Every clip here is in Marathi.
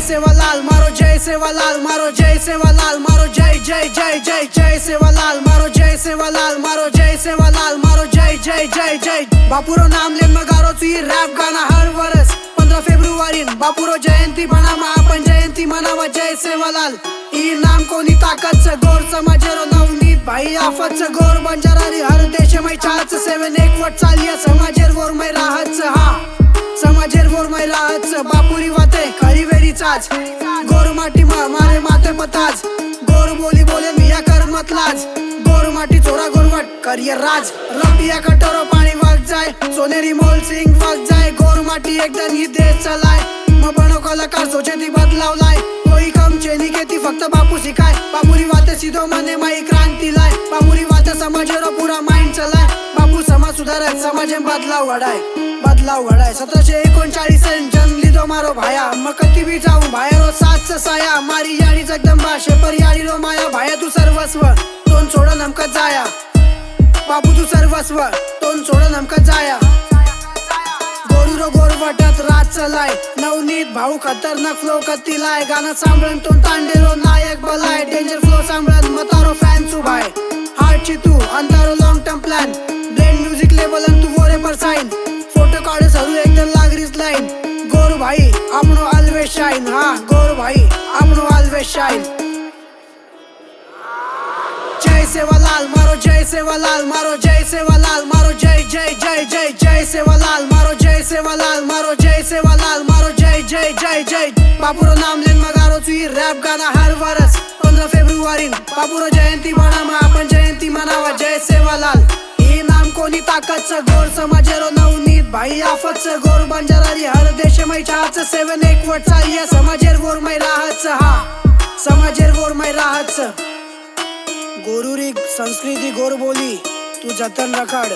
सेवालाल मारो जय सेवालाल मारो जय सेवालाल मारो जय जय जय जय जय सेवालाल मारो जय सेवालाल मारो जय सेवालाल मारो जय जय जय जय बापुरो नाम लेन मगारो तू रॅप गाना हर वर्ष 15 फेब्रुवारी बापुरो जयंती बनावा आपण जयंती मनावा जय सेवालाल ई नाम कोणी ताकदचं गोर समाजेरो नवनीत भाई आफतचं गोर बंजारारी हर देशमय चाच सेवन एक वट चालिया समाजेर वर मै राहतचं हा समाजेर वर मै राहतचं बापुरी वाते खरी वेरी चाच गोर माटी मारे माते पताज गोर बोली बोले मिया कर मतलाज गोर माटी चोरा गोरवट करियर राज रपिया कटोरो पाणी वाग जाय सोनेरी मोल सिंग वाग जाय गोर माटी एकदम ही देश चलाय मग बनो कलाकार सोचे ती बदलावलाय कोई कम चेनी केती फक्त बापू शिकाय बापुरी वाते सीधो मने माई क्रांती लाय बापुरी वाते समाजेरो पूरा माइंड चलाय बापू समाज सुधारक समाजे बदलाव घडाय 1739 जन्म लिदो मारो भाया मग कती भी जाऊ बाहेरो साच साया मारी याडी जगदंबा शेपर याडी रो माया भाया तू सर्वस्व तोन सोड नमका जाया बापू तू सर्वस्व तोन सोड नमका जाया गोरुरो गोरवटात रात चलाय नवनीत भाऊ खतरनाक फ्लो कती लाय गाणं सांभळून तो तांडेरो नायक बलाय डेंजर फ्लो सांभळत मतारो फॅन सुभाय हार्टची तू अंधारो long term plan blend music label तू वोरे पर साइन फोटो काढे सरू एकदम लागरीच लाइन गोर भाई आपनो ऑलवेज शाइन हाँ गोर भाई आपनो ऑलवेज शाइन जय सेवालाल मारो जय सेवालाल मारो जय सेवालाल मारो जय जय जय जय जय सेवालाल मारो जय सेवालाल मारो जय सेवालाल मारो जय जय जय जय बापुरो नाम लेन मगारो तू रॅप गाना हर वर्ष 15 फेब्रुवारी बापुरो जयंती मनावा आपण जयंती मनावा जय सेवालाल ही नाम कोणी ताकदचं गोर समाजेरो नवनीत भाई आफतचं गोर बंजारारी हर देशमय चाच सेवन एक वट चालिया समाजेर वर मै राहतचं हा समाजेर वर मै राहतचं गोरुरी संस्कृती गोर बोली तू जतन रखाड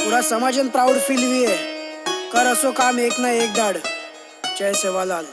पूरा समाजन प्राउड फील हुई है कर असो काम एक ना एक दाड जय सेवालाल।